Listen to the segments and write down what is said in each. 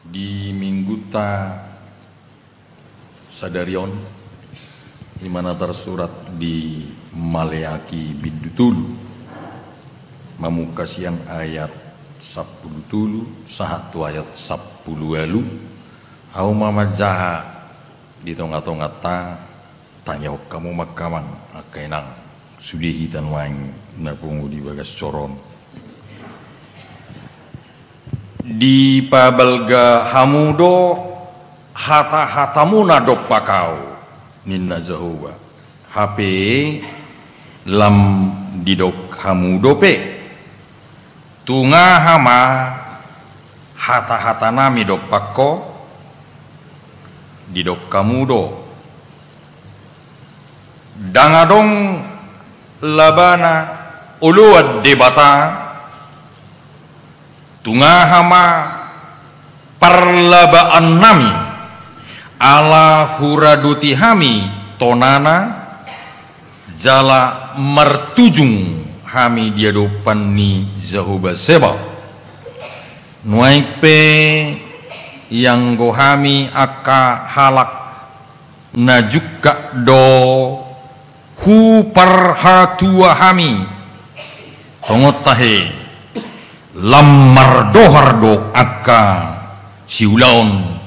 Di Mingguta Sadarion di mana tersurat di Maleaki Bidutulu mamukasian ayat 10 satu ayat 10 elu au mamajaha di tonga-tonga tanya kamu makamang akainang sudihi tan waing napungu di bagas coron di pabalga hamudo hata-hatamuna dok pakau ninna Jehovah HP lam didok hamudo pe tunga hama hata-hata nami dok pakko didok kamudo dangadong labana uluad debata tungahama parlabaan nami ala huraduti hami tonana jala mertujung hami diadopan ni Jehovah Seba nuaipe yang gohami aka halak najuka do hu parhatua hami tongot tahe lamar dohardo aka siulaon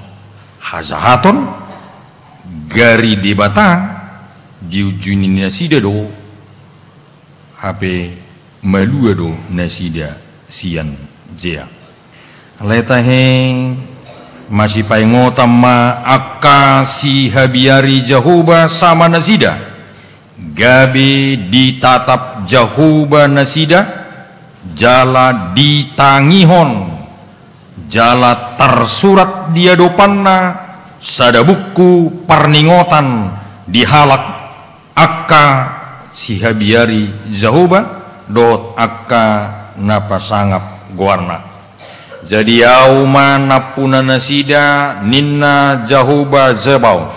hazahaton gari debata diujuni nasida do HP malua do nasida sian jea letahe masih paingotama aka si habiari Jehovah sama nasida gabe ditatap Jehovah nasida jala ditangihon jala tersurat dia dopanna sada buku perningotan dihalak akka si habiari Jehovah dot akka napa sangap guarna jadi auma napuna nasida ninna Jehovah Zebau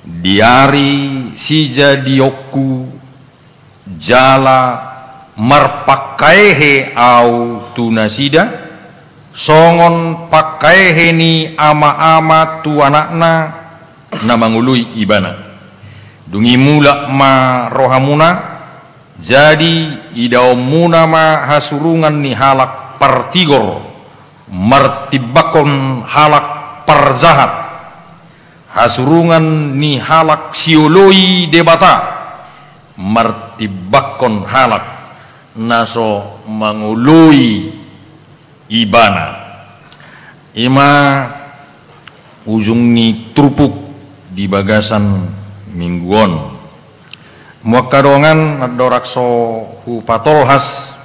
diari si jadioku jala marpakaihe au tunasida songon pakaihe ni ama-ama tu anakna namangului ibana dungi mula ma rohamuna jadi idau muna ma hasurungan ni halak partigor martibakon halak parzahat hasurungan ni halak sioloi debata martibakon halak naso mangului ibana ima ujung ni trupuk di bagasan mingguon muakadongan dorakso hu patolhas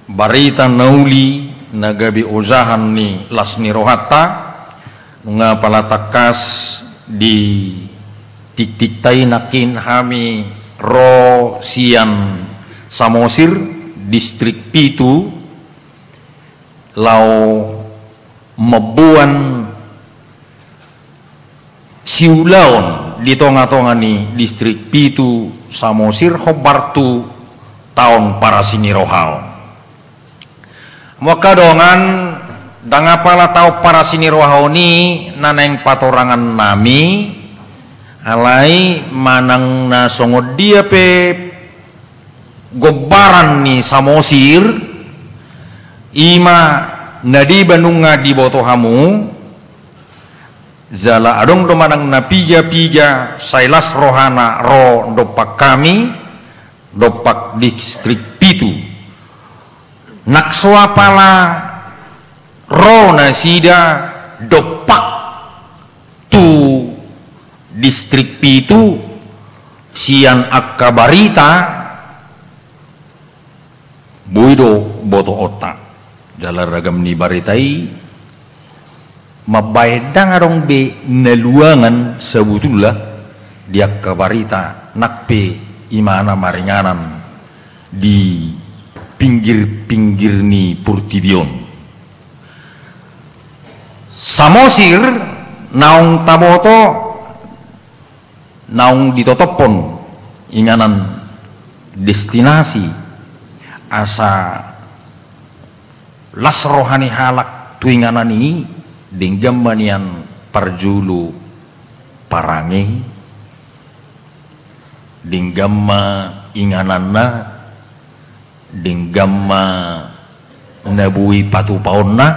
barita nauli nagabi uzahan ni lasni rohata nga palatakas di tik-tik tay nakin hami ro sian Samosir distrik Pitu lau mebuan siulaon di tonga-tonga ni distrik Pitu Samosir hobartu tahun para sini rohaon wakadongan dangapala tau para sini rohaoni naneng patorangan nami alai manang na songod dia pe gobaran ni Samosir ima nadi banunga di botohamu zala adong domanang na piga-piga sailas rohana ro dopak kami dopak distrik Pitu nakswa pala ro nasida dopak tu distrik Pitu sian akabarita buido boto otak jalan ragam ni baritai mabaedang arong be neluangan sebetulnya dia kabarita nakpe imana maringanan di pinggir-pinggir ni Purtibion Samosir naung taboto naung ditotopon inganan destinasi asa las rohani halak tuinganan ini dengan manian parjulu parangi dengan ingananna dengan nabui patu paonna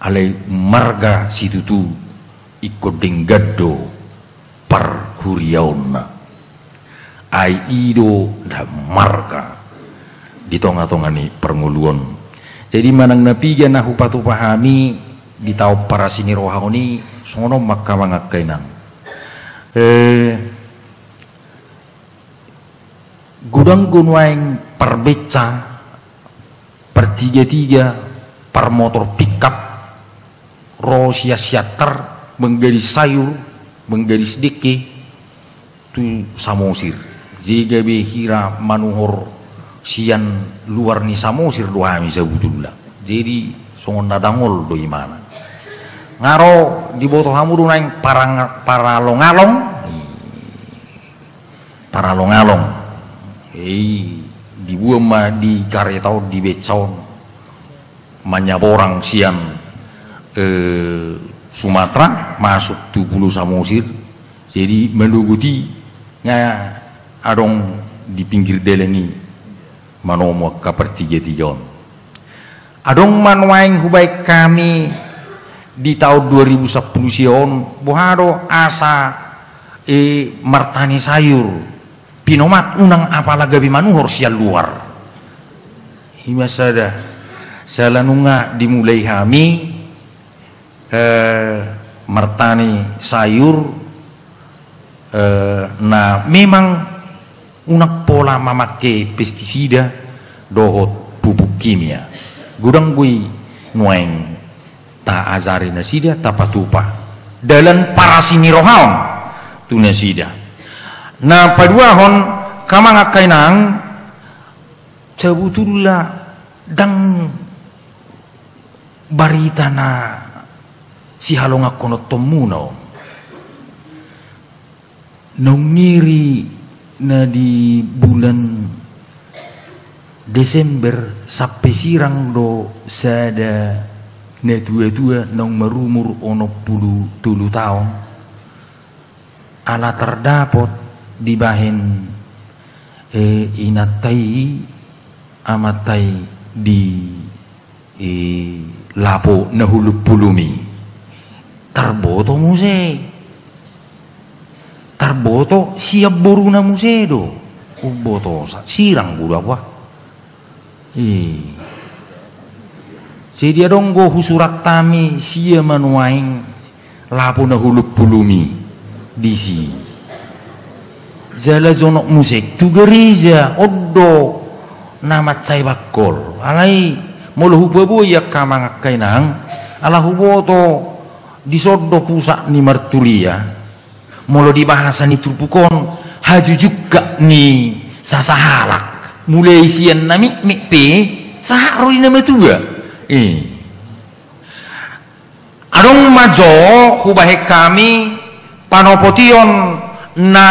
alai marga situtu ikut denggado par huriauna ai ido da marga di tonga-tongani pernguluan. Jadi manang napiga na hupatu pahami di tau para sini rohani sono makka mangakainan gudang gunwaing perbeca per tiga per motor pickup rosia siater menggadi sayur menggadi sedikit tu samosir jika behira manuhor sian luar ni samosir doa mi sebutullah jadi songon nadangol do imana ngaro di boto hamuru naing paralong-along di buama di karetau di becaon manyaborang sian Sumatera masuk 20 samosir jadi meluguti nya adong di pinggir deleni manomo kapertiga-tigaon adong manwaing hubaik kami di tahun 2010 sion bohado asa martani sayur pinomat unang apalaga bimanuhor sial luar himasada salanunga dimulai kami martani sayur nah memang unak pola memakai pestisida dohot pupuk kimia gudang gue nueng ta azari nasida ta patupa dalam para sini rohaon tu nasida nah paduahon kamang akainang sebetulnya dang barita na si halong akono tomuno nongiri na di bulan Desember sampai sirang do sada na tua nong marumur ono 10 tahun ala terdapat di bahen inatai amatai di lapo nahulup pulumi tarboto muse tarboto siap boru na muse do uboto sirang budak wah jadi adong go husurak tami sia manuaing lapo nahulup pulumi disi zala zonok musik tu gereja oddo nama cai bakol alai molo hubabu ya kamang kainang ala huboto disoddo pusak ni martulia molo dibahasa ni turpukon haju juga ni sasahalak mulai sian nami mikpe saharo di nama tua adong majo hubahek kami panopotion na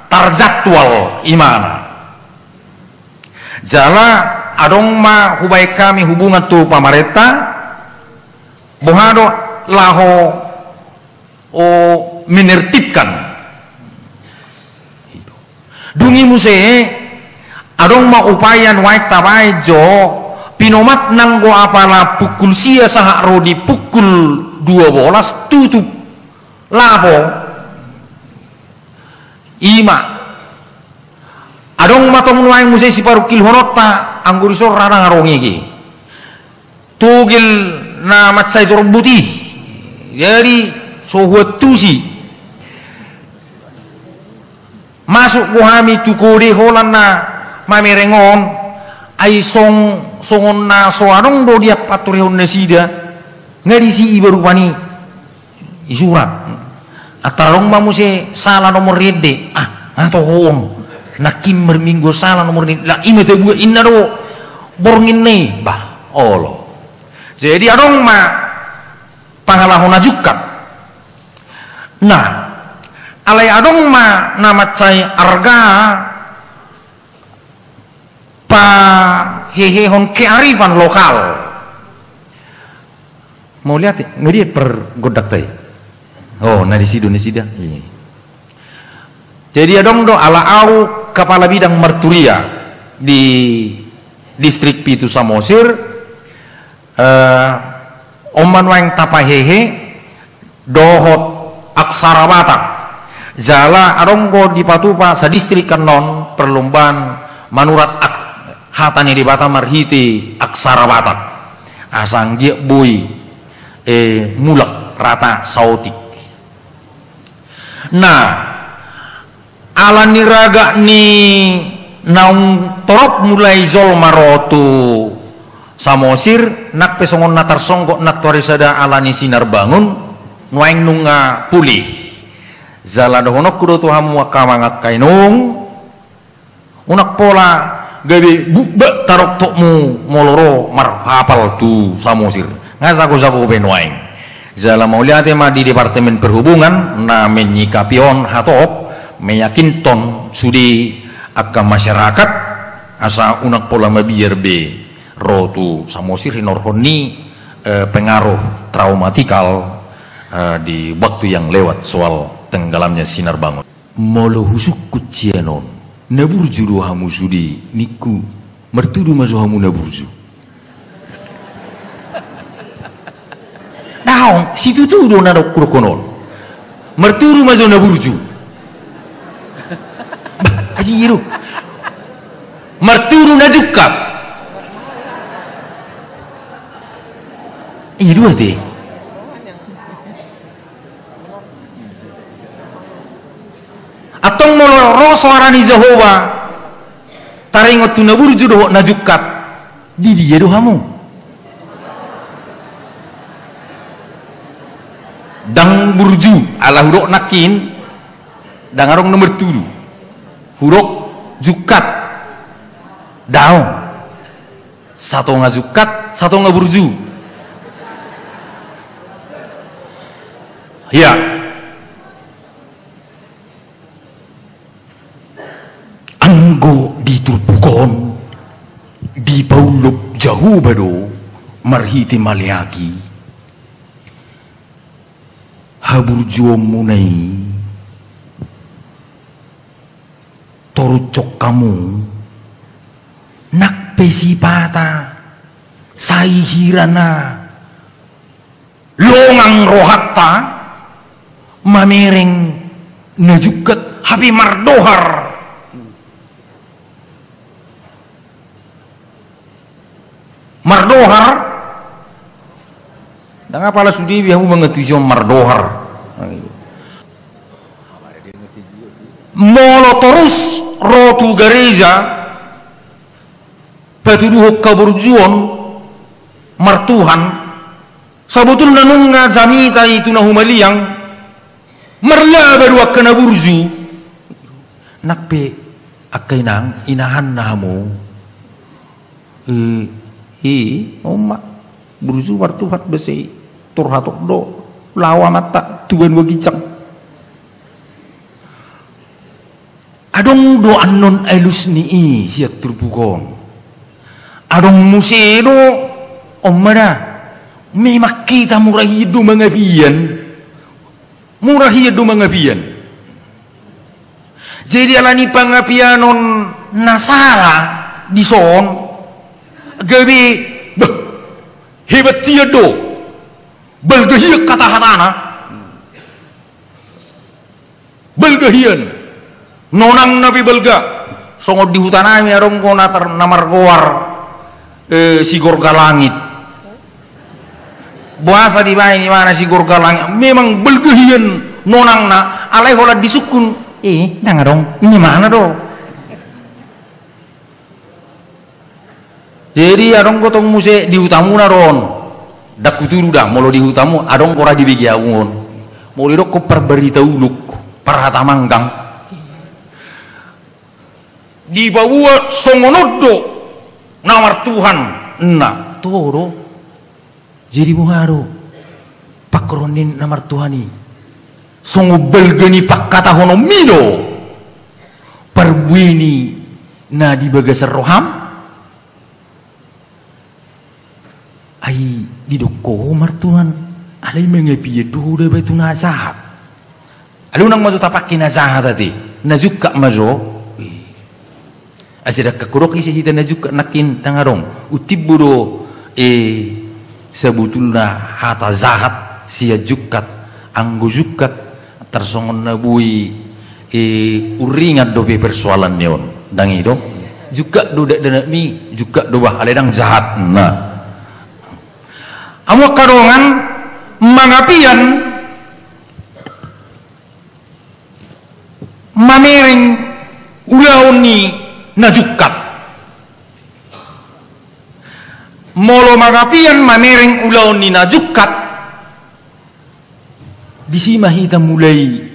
tarjadwal imana jala adong ma hubahek kami hubungan tu pamareta bohado laho o menertibkan dungi muse adong ma upayan waik tabai jo pinomat nanggo apala pukul sia sahak rodi pukul 12 tutup lapo ima adong matong nuaing muse si parukil honota anggurisor rana ngarongi ki tugil na matsai torbuti jadi sohuat tusi masuk kuhami tukode holan na mamerengon ay songon na soanong do dia paturihon na sida ngari si ibaru pani isurat atarong mamuse salah nomor rede atau hoong nakim merminggo salah nomor rede la imete buat inna do borngin nih bah olo jadi adong ma pangalahon ajukan nah alai adong ma nama cai arga pa hehehon kearifan lokal. Mau lihat ngelihat per godak teh. Oh, nah di situ dah. Jadi adong do ala au kepala bidang merturia di distrik Pitu Samosir, oman wang tapahehe dohot aksara Batak. Jala adong go di Patupa sa distrik kanon perlombaan manurat hatanya di Batam marhiti aksara Batak. Asang dia boy mulak rata sautik. Nah, ala niraga ni naung torok mulai jol marotu Samosir nak pesongon natar songkok nak torisada ala ni sinar bangun nuaing nunga pulih zala dohonok kudo tuhamu akamangat kainung unak pola gabe bubak tarok tokmu moloro marhapal tu Samosir ngasaku-saku benuaing zala mau lihat ma di Departemen Perhubungan na menyikapion hatop meyakinton sudi akan masyarakat asa unak pola mabiyar be rotu Samosir hinorhoni pengaruh traumatikal di waktu yang lewat soal tenggelamnya sinar bangun molo husuk kucianon naburju hamu sudi niku mertudu mazu hamu naburju daong situ tuh do nado kurokonon merturu mazu naburju aji yiru merturu najukap iru ade atong molo roso arani Jehovah taringot tu naburju do najukat di dia do hamu dang burju ala huruk nakin dang arong nomor turu huruk jukat daong satu ngajukat satu ngaburju ya anggo diturpukon di paulup jauh bado marhiti maliaki haburjuom munai torucok kamu nak pesipata saihirana longang rohatta mamereng najukat habi mardohar dan apalah sudi biahu mengetuju mardohar molo terus rotu gereja petuduh kaburjuon martuhan sabutulna nunga jamita itu nahumaliang marla baru akana burju nakpe akainang inahan namu omak burju martuhat besi turhatok do lawa mata tuan wagicang adong do anon elus ni siat turbukon adong musero omada memak kita murahidu mangabian jadi alani pangapianon nasala di son gabi hebat tiado belgahiak kata hatana belgahian nonang nabi belga songod di hutan ami arong ko namar goar si gorga langit bahasa di mana si gorga langit memang belgahian nonang na alai hola disukun nang dong ini mana do jadi arong ko tong muse di hutamu naron dak kuturu dah molo di hutamu adong ko ra di begi aungon molo do ko perberita uluk perhata manggang di bawah songonodo nawar Tuhan na toro jadi buharo pakronin namar Tuhani songo belgeni pakkata hono mino perbuini na di bagasar roham ai didoko martuan alai mengepi do de betu nazahat alu nang mazo tapaki nazahat tadi nazukka mazo asida kakuroki si hita nazukka nakin tangarong utiburo sebetulnya hata zahat sia jukat anggo jukat tersongon nabui uringan dobe persoalan neon dangi dong juga do dana mi juga do bah aledang jahat nah amu karongan mangapian mamering ulauni najukat molo mangapian mamering ulauni najukat disima kita mulai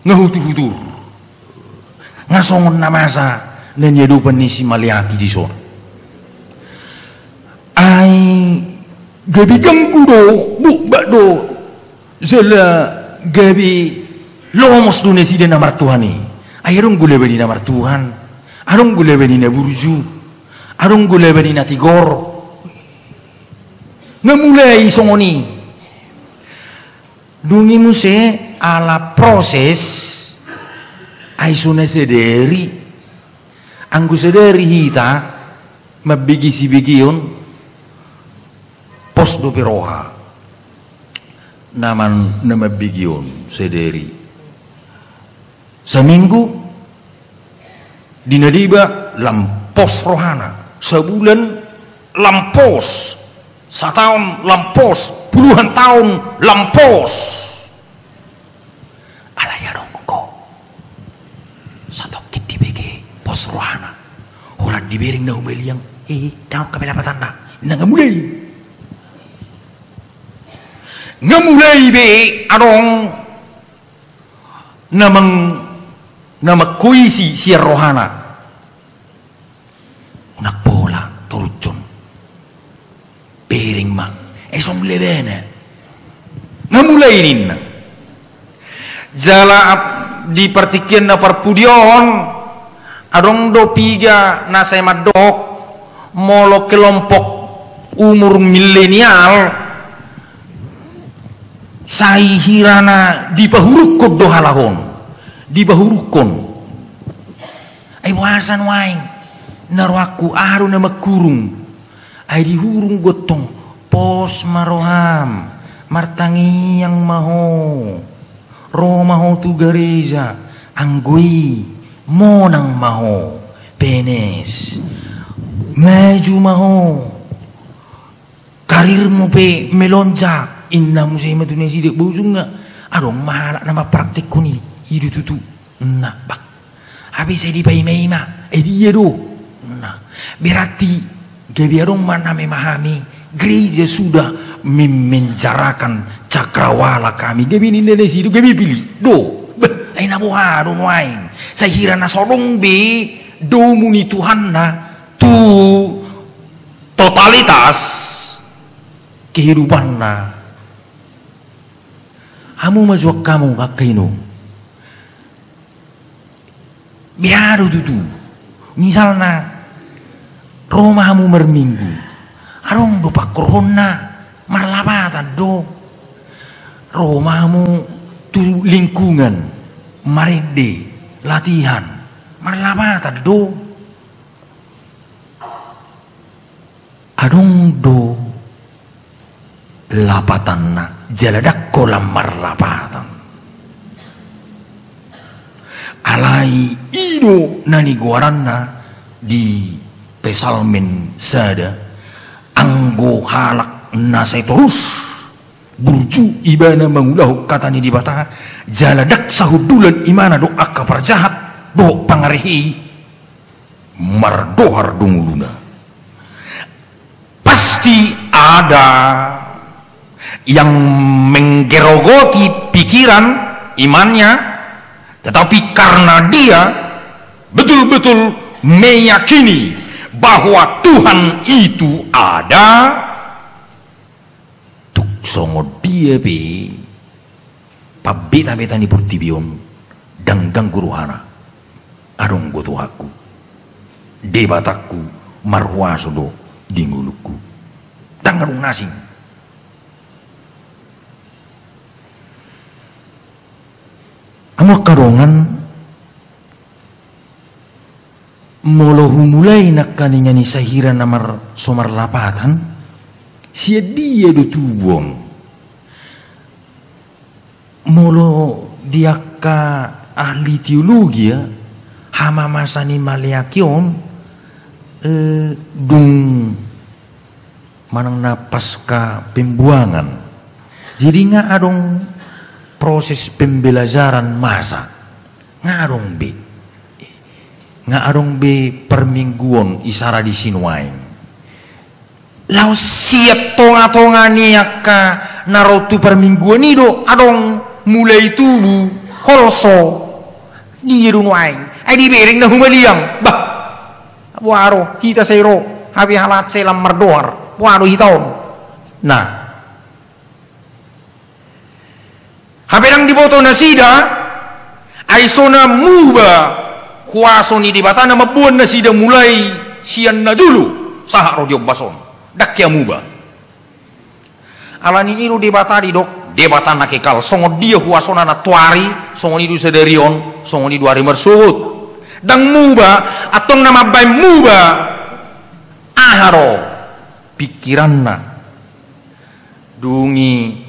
ngahutu-hutur ngasongon namasa dan yadupan ni si maliaki di son ai gabi ganggu do buk do zela gabi lomos do nesi den namar Tuhan ni ayarong gule bani namar Tuhan arong gule bani na burju arong gule bani na tigor ngamulai songoni dungi muse ala proses ai sune sederi anggu sederi hita mabigi si bigion pos do peroha naman nama bigion sederi seminggu dinadiba lampos rohana sebulan lampos setahun lampos puluhan tahun lampos alaya dongko satu kiti bege pos rohana holat dibering na umeliang tahu kabela patanda na ngamulai be adong nama kuisi siar rohana unak bola turcun piring mak esom lebene ngamulai ninna jala di pertikian na perpudion adong do piga na saya madok molo kelompok umur milenial sai hirana di bahurukon do halahon di bahurukon ay wasan waing narwaku aru na magkurung ay di hurung gotong pos maroham martangi yang maho romaho tu gereja anggui monang maho penes maju maho karirmu pe melonjak inna musima dunia sidik bujung nga adong mahalak nama praktik ko ni hidu tutu nah bak habis saya dipaimai ma dia do nah berarti gabi adong mana memahami gereja sudah memenjarakan cakrawala kami gabi ni nene sidu gabi pilih do ay nabuha do wain saya hira na sorong be do muni Tuhan na tu totalitas kehidupan na hamu majuak kamu kakainu biar tutu misalnya Roma hamu merminggu arong do pak corona marlapatan do Roma hamu tu lingkungan marede latihan marlapatan do adong do lapatan na jaladak kolam marlapatan alai ido nani guaranna di pesalmen sada anggo halak nasai terus burju ibana mengulah kata ni di bata jaladak sahudulan imana do akka perjahat do pangarehi mardohar dunguluna pasti ada yang menggerogoti pikiran imannya tetapi karena dia betul-betul meyakini bahwa Tuhan itu ada tuk songo dia be pabeta-beta ni purtibion danggang guruhana adong gotohaku debataku marhuaso do dinguluku tangarung nasing amo karongan molo humulai nak kaninga ni sahira namar somar lapatan sia dia do tubuong molo dia ka ahli teologi ya hama masani maliakion dung manang napas ka pembuangan jadi nga adong proses pembelajaran masa nga adong be permingguan isara di sinuain lau siap tonga-tonga niya ka narotu permingguan nido adong mulai tubuh holso di runuain ay di bering na humaliang bah waro kita sayro habi halat selam merdoar waro hitaon nah habi nang diboto na sida ay sona muba kuaso ni di batana mabuan na sida mulai siyan na dulu sahak rodyog bason dakya muba alani iru di batari dok debatan nakikal songod dia huasona na tuari songod idu sederion songod idu hari mersut dang muba atong nama bay muba aharo pikiran na dungi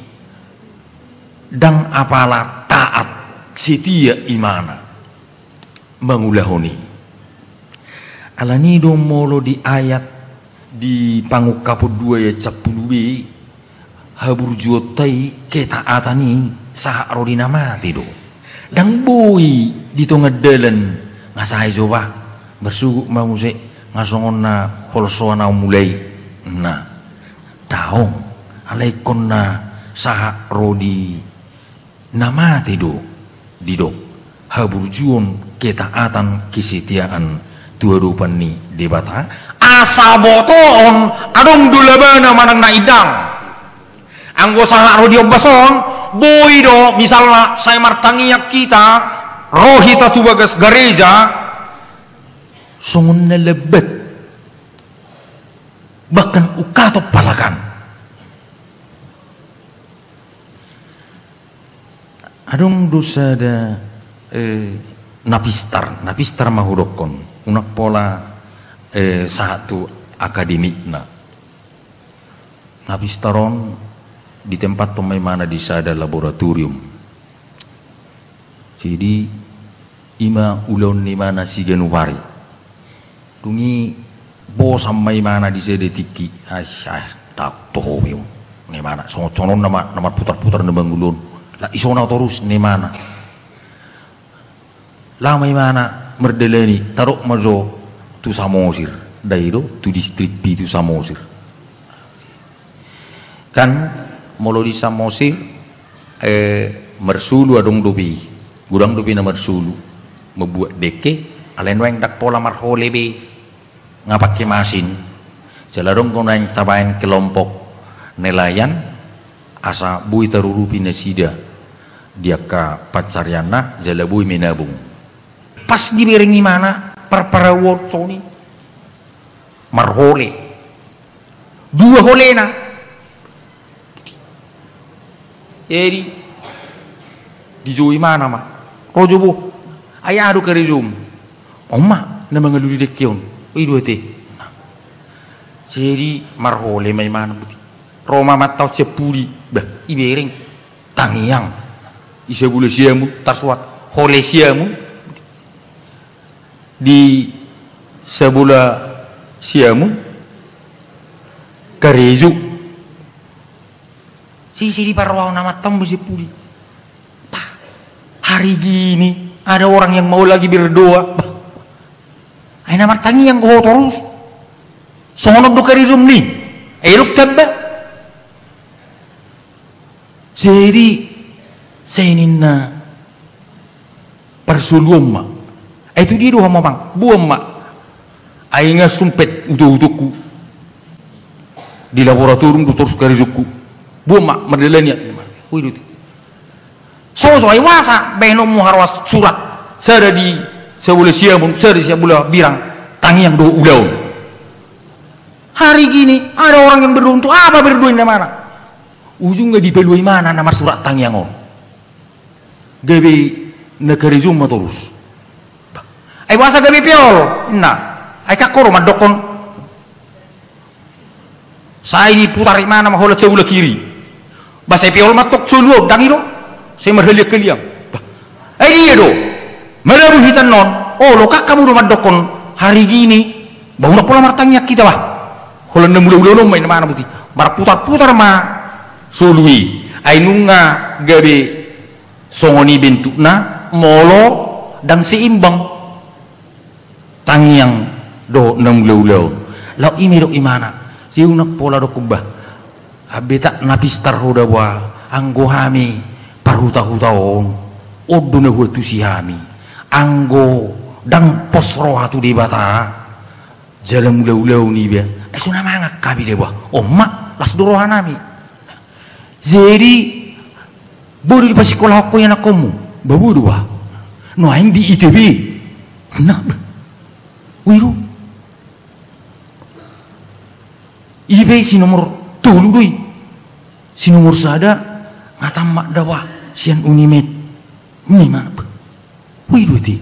dang apala taat setia imana mangulahoni alani do molo di ayat di pangukapod 2 ayat 10b habur juotai ketaatani sahak rodina mati do dang boy dito ngadalan ngasahay coba bersuguk mamusik ngasongon na holso na mulai na daong alaikon na sahak rodi namati do didok haburjuon ketaatan kesetiaan tuadupan ni debata asa botoon adong dulabana manang na idang anggo sahak rodi obason boy do misalnya saya martangiyak kita rohita tu bagas gereja songon na lebet bahkan ukato palakan adong dosa da napistar mahurokon unak pola satu akademikna napistaron di tempat pemain mana di sada laboratorium jadi ima ulon ni mana si Januari dungi bo sampai mana di sede tiki tak toh meu ni mana sonon nama putar-putar na bangulon la isona terus ni mana lama mana merdeleni tarok mazo tu samosir dairo tu distrik pi tu samosir kan molo di samosir mersulu adong dobi gudang dobi na mersulu membuat deke alen weng dak pola marhole be ngapak masin jalarong konang tabayan kelompok nelayan asa bui tarurupi nasida dia ka pacaryana jalabui menabung pas diberingi mana perparawot soni marhole dua holena jadi dijui mana mak rojo bu ayah adu kerizum oma na mga lulidik yun dua te jadi marhole may mana buti Roma mataw sepuli bah ibering tangiang isabula siamu tarswat hole siamu di sabula siamu kareju si di parwaw na matang sepuli pa hari gini ada orang yang mau lagi berdoa bah ay namar tangiang ko terus songonog do karizum ni elok tabba jadi seinin na persuluom ma itu dia doa mamang buam ma ay nga sumpet udo-udoku di laboratorium do terus karizukku buam ma madalanya huy do soso ay wasa beno mu harwas surat sada di sebule siamun sada siabula birang tangi yang do ulaun. Hari gini ada orang yang berdoa untuk apa berdoa di mana? Ujungnya dipelui mana nama surat tangi yang on. Gabe negeri Zuma terus. Ay wasa gabe piol. Nah, ay kakoro madokon. Saya ini putar mana mahola sebelah kiri. Bahasa piol matok suluh dangiro. Saya merhelia keliang. Ay dia do. Merabu hitan non. Oh lo kak kamu rumah dokon hari gini. Bahuna pola martangnya kita bah. Hola nemule-ule main mana putih. Mar putar-putar ma sului. Ay nunga gabe songoni bentukna molo dan seimbang. Tangi yang do nemule-ule. Lau ime do imana. Siunak pola do kubah. Abeta napistar roda wa anggo hami paruta-hutaon. Odo na huatu si hami. Anggo dang posro hatu di bata. Jalan ulau-ulau ni biar. Suna mangak kami dewa. Oh mak las dorohan nami. Jadi baru di sekolah aku yang aku mu. Babu dua. No aing di ITB. Nah, wiru. IB si nomor tulu doi. Si nomor sada ngatam mak dawa sian Unimed. Ini mana? Wiru ti.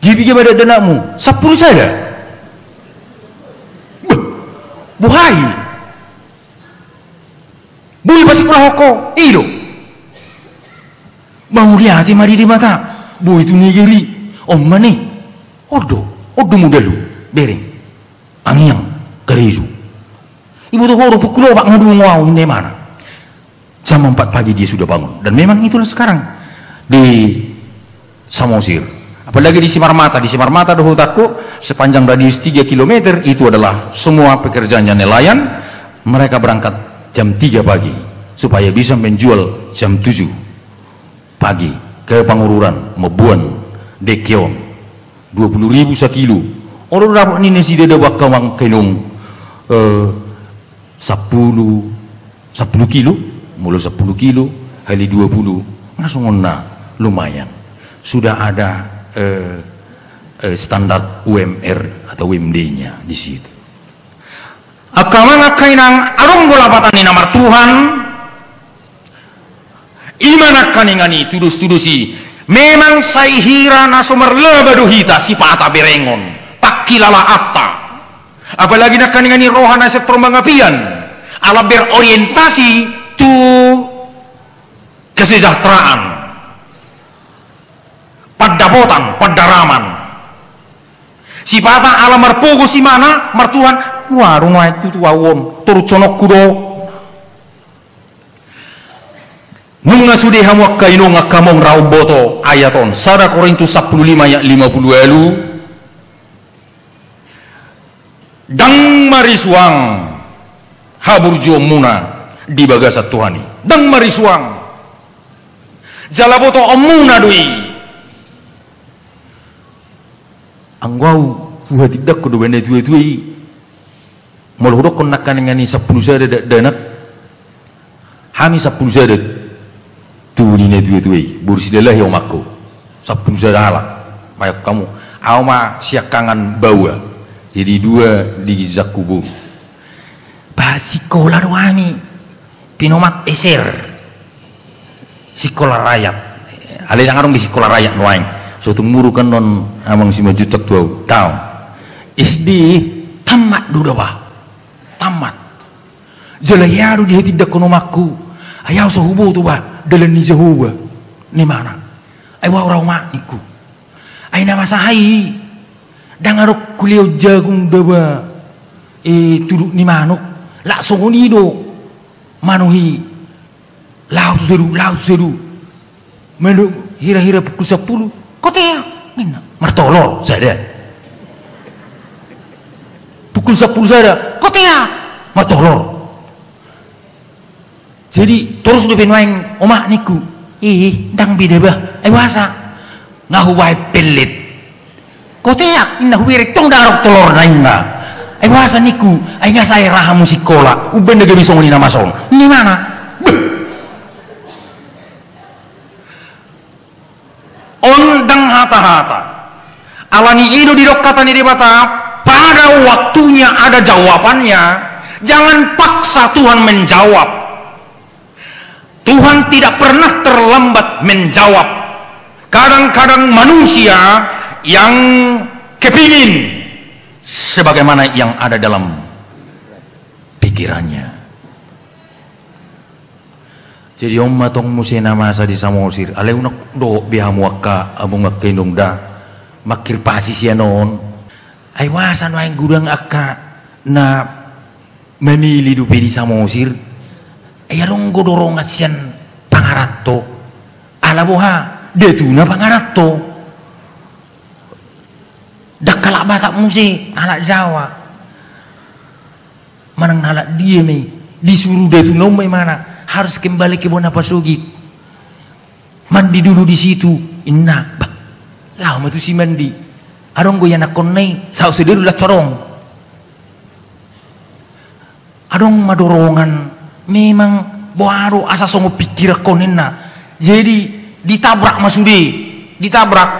Jadi kepada danakmu 10 saja. Buhai. Bui pasti pulang hoko. Ilo. Mamulia hati mari di mata. Bui itu negeri. Om mani. Odo muda lu. Bereng. Angiang. Garizu. Ibu tuh horo pukul obak ngadu ngawau ini mana. Jam 4 pagi dia sudah bangun. Dan memang itulah sekarang. Di Samosir. Apalagi di Simarmata dohotaku sepanjang radius 3 km itu adalah semua pekerjaannya nelayan. Mereka berangkat jam 3 pagi supaya bisa menjual jam 7 pagi ke Pangururan, Mebuan, Dekeon 20.000 sekilo. Orang dapat ini nasi dada bakawang kenung 10 kilo, mulai 10 kilo kali 20 langsung lumayan. Sudah ada standar UMR atau UMD-nya di situ. Akamana kainang arung golapatan ni namar Tuhan. Imana kaningani tudus-tudusi. Memang saihira nasumar lebadu hita si pata berengon. Takilala atta. Apalagi nak kaningani rohana set permangapian. Ala berorientasi tu kesejahteraan. Padapotan, padaraman. Si pata ala marpogo si mana martuhan warung itu tuawon turut sonok kudo. Nunga sudi hamu kainu ngakamong rauboto ayaton. Sada Korintus 15 ayat 50 elu. Dang marisuang haburjo muna di bagasa Tuhani. Dang marisuang. Jalaboto omuna dui. Anggau buat tidak kudu benda tu maluhurok kon nak kanengani 10 sada danak hami 10 sada tu ni tu bursilah yang makku 10 sada halak mayak kamu auma siakangan bawa jadi 2 di zakubu basikola wami pinomat eser sekolah rakyat ale yang arung di sekolah rakyat noaing suatu murukan non amang si majutak tuau tahu SD tamat duda bah tamat jelayaru dia tidak kono maku ayaw sa hubo tu ba dalan ni sa hubo ni mana ay wawraw ma niku ay namasahay dangarok kuliaw jagung daba turuk ni manok laksong unido manuhi laut seru menu hira-hira pukul 10 kotea martolol sada pukul 10 sada kotea martolol jadi terus dipin waing omak niku dang bida bah wasa ngahuway pelit kotea inna huwirik tong darok telur naing ba wasa niku ay nga saya rahamu sikola uben na gabi song ni namason ni mana ondang hata-hata alani ido di dokatan di bata, pada waktunya ada jawabannya. Jangan paksa Tuhan menjawab. Tuhan tidak pernah terlambat menjawab. Kadang-kadang manusia yang kepingin sebagaimana yang ada dalam pikirannya. Jadi matong musena masa di Samosir ale unak do bihamu akka among makindong da makir pasi siya noon ay wasan waing gudang akka na memilih dupe di Samosir ay along godorongat siyan pangarato alaboha detu na pangarato dakala batak musi anak Jawa manang halak dia me disuruh detu nomay mana harus kembali ke Bonapasugit, mandi dulu di situ. Inna, bah, lama tu si mandi. Arong go yana konai, sao sederu lah corong. Arong madorongan, memang baru asa songo pikir konena. Jadi ditabrak masude, ditabrak.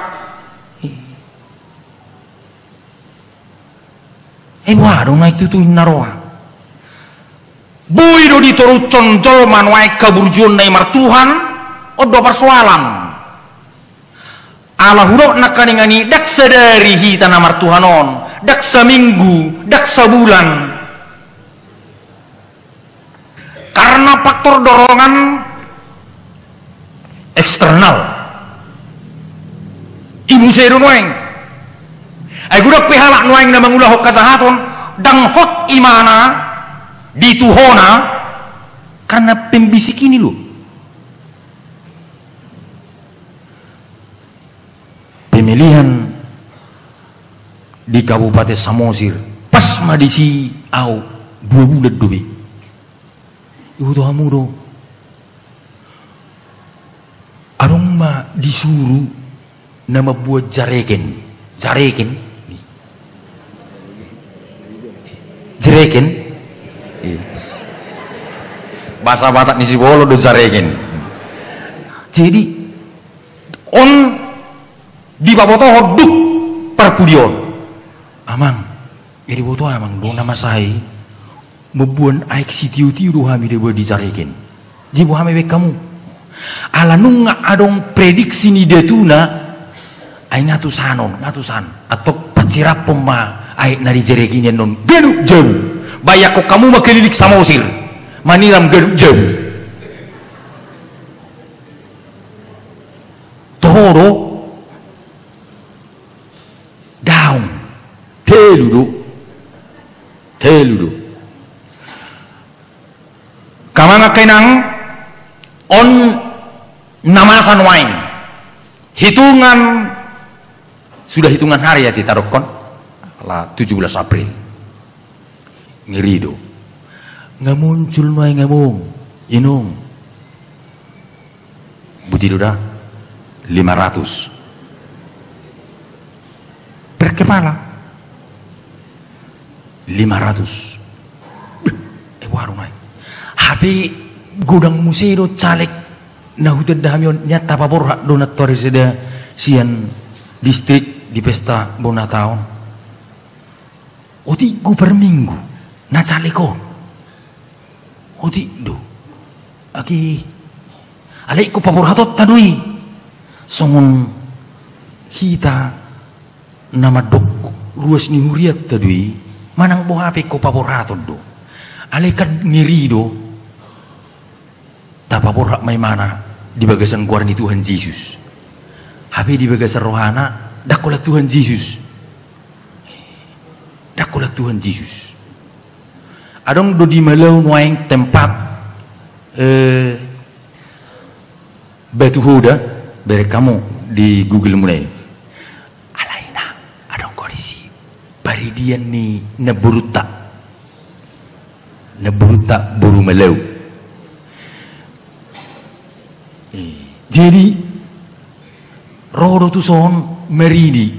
Baru naik tu naroa. Boy do ditoru conjol manwai keburjuan naimar Tuhan odo persoalan ala hurok nakaningani dak sedari hita namar Tuhanon dak seminggu dak sebulan karena faktor dorongan eksternal ibu seru noeng ay gudak pihalak noeng na mangulah kasahaton dang hot imana di Tuhona karena pembisik ini loh. Pemilihan di Kabupaten Samosir pas madisi au 2 bulan dobe. Ibu tuh kamu do. Arong ma disuruh nama buat jareken. Bahasa Batak nisi bolo do jareken. Jadi on di baboto hoduk perpudion. Amang, jadi boto amang do nama saya membuat aik siti-uti do hami de buat di jareken. Jadi bo hami kamu. Ala nunga adong prediksi ni detuna ay ngatusan atau pacirap pema ay na di jareken non gelu jauh. Bayako kamu makelilik Samosir. Maniram geduk jauh toro daun teludu kamanga kenang on namasan wain sudah hitungan hari ya ditarokon lah 17 April ngirido nggak muncul noy ngamung inung buti duda 500 per kepala 500 warung ay habi gudang museo caleg na hutan dahamion nyata pabor donatori seda sian distrik di pesta bona tahun oti gu per minggu na calegko oti do aki alai ko paborhatot tadui songon kita nama dok ruas ni huriat tadui manang bo hape ko paborhatot do alai kad ngiri do ta paborhat may mana di bagasan kuaran ni Tuhan Yesus hape di bagasan rohana dakola Tuhan Yesus adong do di malau nuaing tempat batu huda bere kamu di Google mulai alaina adong kondisi baridian ni neburuta buru malau jadi rodo tu son meridi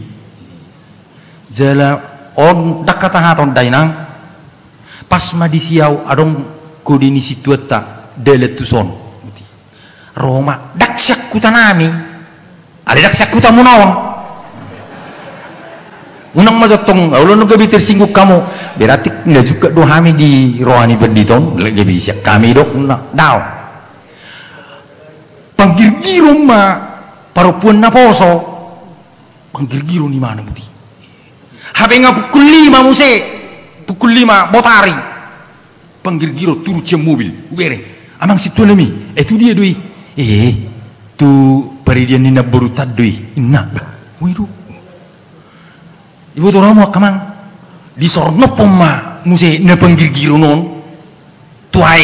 jala on dakatahaton dainang pas madisiaw adong kodini situata delet tuson Roma daksyak kutanami ada dak sakuta mo naon unang majotong ulo no gabi tersinggung kamu berarti nggak juga dohami di rohani berditon lagi bisa kami dok daw panggir-giro ma parupuan na poso panggir-giro ni mana budi habe nga pukul 5 muse pukul 5 botari panggir-giro turu cem mobil ubere amang situ nami itu dia doi tu paridian nina berutad doi inna wiru ibu tu ramu kamang di sorno poma muse na panggir-giro non tuai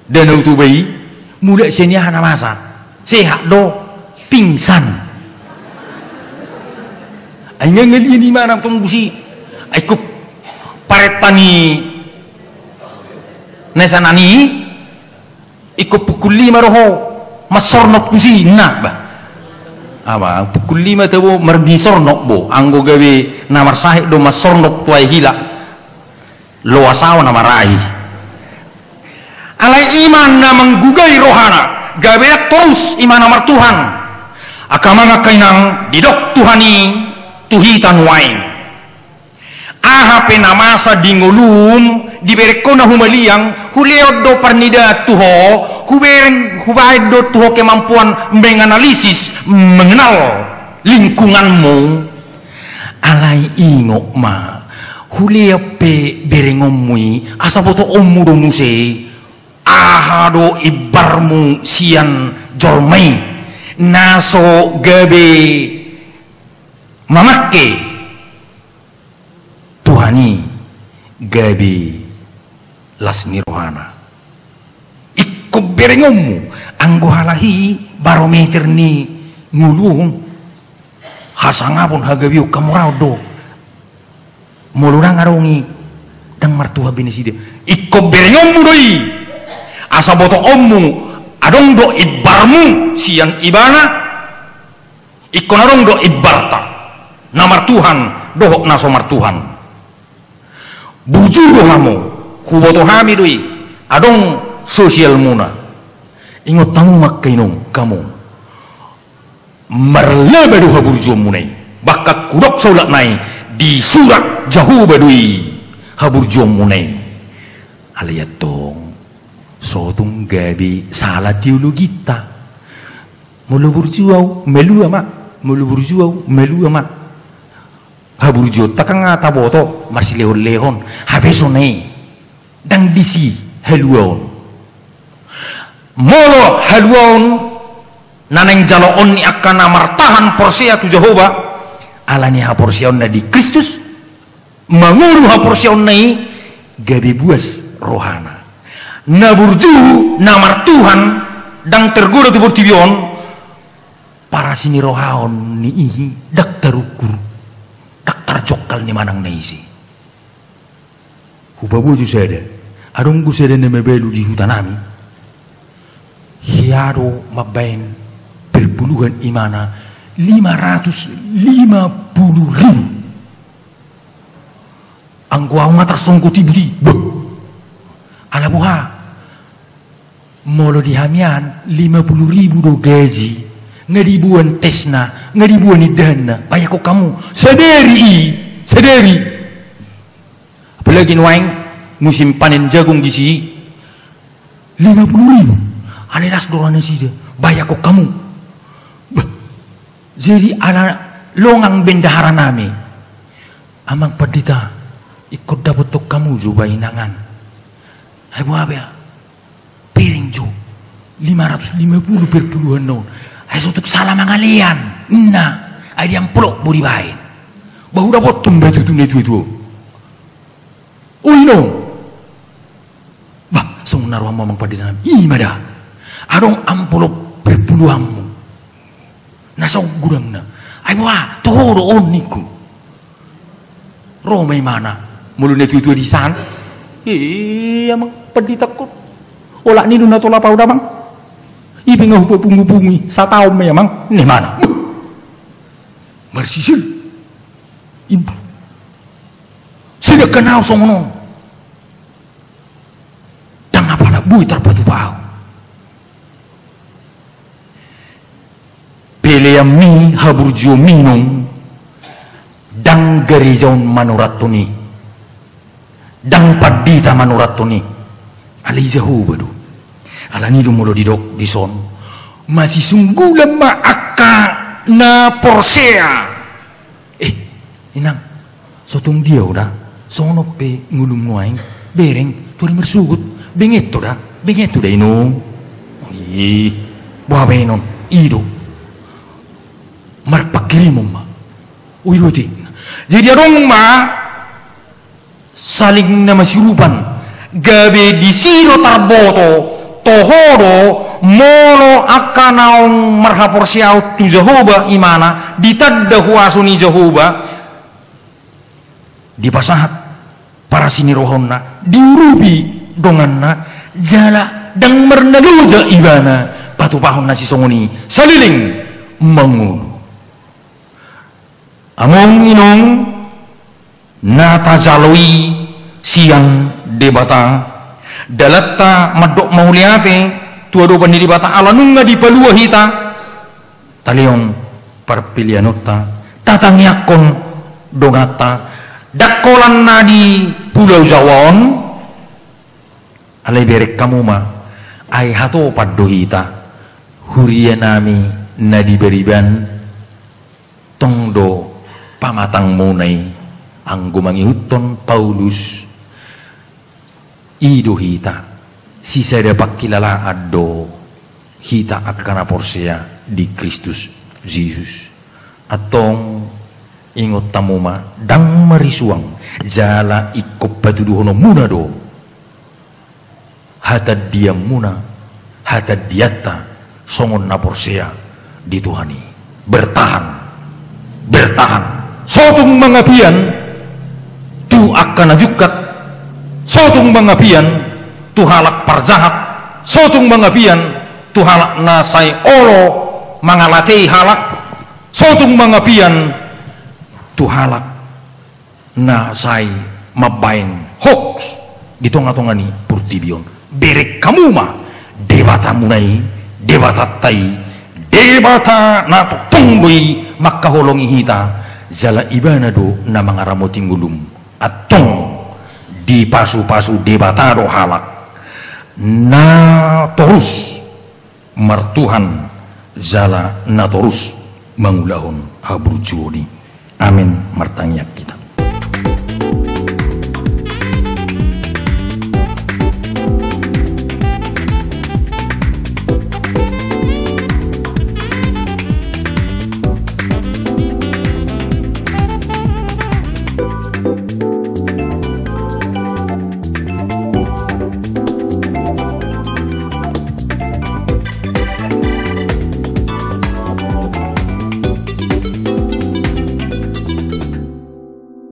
dan tu bayi mulai senia hana masa sehat do pingsan ayo ngeli ni mana tong busi aku paretani nesanani ikut pukul 5 roho masornok busi nah bah apa pukul 5 tu merdi sornok bo anggo gawe namar sahih do masornok tuai hila lo asawa nama rai alai iman na menggugai rohana gawe terus iman namar Tuhan akamanga kainang didok Tuhani tuhitan wain aha penamasa dingolum diberekona humaliang huleo do pernida tuho hubaid do tuho kemampuan menganalisis mengenal lingkunganmu alai ingok ma huleo pe berengomui asaboto omuro muse ahado ibarmu sian jolmai naso gabe mamake Tuhani gabe lasmi rohana ikut berengommu anggo halahi barometer ni ngulung hasangapun hagabiu kamurado mulurang arongi dang martuha biniside ikut berengommu doi asa boto ommu adong do ibarmu sian ibana ikon adong do ibarta namar Tuhan dohok naso martuhan buju dohamu kuboto hami doi adong sosial muna ingot tamu makkainom kamu marlaba doha burju munai bakak kudok solat nai di surat jahu badui haburju munai alayatong sotung gabi salah teologita mulu burjuau melu ama mulu burjuau melu ama haburju takang ata boto marsi lehon habesone dang disi haluon molo haluon naneng jaloon ni akan amartahan porsia tu Jehovah alani ha porsion na di Kristus manguru ha porsion nai gabi buas rohana na burju namar Tuhan dang tergoda tu tibion para sini rohaon ni ihi dak tarukur dak tarjokal ni manang naisi hubabu ju sada adong gu sada na mabelu di hutanami hiaro mabain berpuluhan imana 550.000 angguau matar songkuti budi ala buha molo di hamian 50.000 do gaji ngeribuan tesna ngeribuan idana payah kok kamu sadari apalagi nuaing musim panen jagung di sini 50.000 alelas dorana sida bayar kok kamu jadi ala longang bendahara nami amang padita ikut dapat tok kamu juga inangan hai buah piring jo 550 berpuluhan non hai untuk salah mangalian nah ai yang pelok budi bain bahu dapat tumbe itu no bah song naruh mamang padita imada adong ampulok berpuluhanmu nasa gurang na ay buah tuhoro on niku romay mana mulu netu di san amang padita ko wala ni na to lapaw damang ibing nga hupungi sa tao may amang ni mana marsisil ibu sila kanaw sa monon dang apa na buhay tarpatupaw Peleami haburjo minong dang garijaun manuratuni dang padita manuratuni alay Jehovah do alani dumulo didok dison masih sungguh lemah akka na porsea inang sotong dia udah sono pe ngulum nuaing bereng turi mersugut bengeto dah ino buah benon ido marpakirimum ma uiruti jadi arong ma saling na masirupan gabe di siro tarboto tohoro mono akanaong marhaporsiaw tu Jehovah imana ditadda huasuni Jehovah dipasahat para sinirohonna diurubi donganna jala dang mernaluja ibana patupahon na si songoni saliling manguno among inong natajaloi siang debata dalatta madok mauliate tuado bandiri bata alanunga di palua hita taliong parpilianotta tatangyakon dongata dakolan na di Pulau Jawon alay berek kamu ma ay hato paddohita huria nami na diberiban tongdo pamatang munay ang gumangihuton Paulus idohita sisa dapat kilala addo hita akana porsea di Kristus Jesus atong ingot tamuma dang marisuang jala ikop patuduhono muna do hatad diam muna hatad diatta songon na porsea di Tuhani bertahan sotong mga pian tu akan najukat sotong mga pian tu halak parjahat sotong mga pian tu halak nasay olo mangalatei halak sotong mga pian tu halak na say mabain hoax ditonga-tongani purtibion berek kamu mah debata munai debata tai debata nato tungbui makaholongi hita zala ibana do na mangaramo tinggulum atong di pasu-pasu debata do halak na terus martuhan zala na terus mangulahon haburjuni. Amin martangyak kita.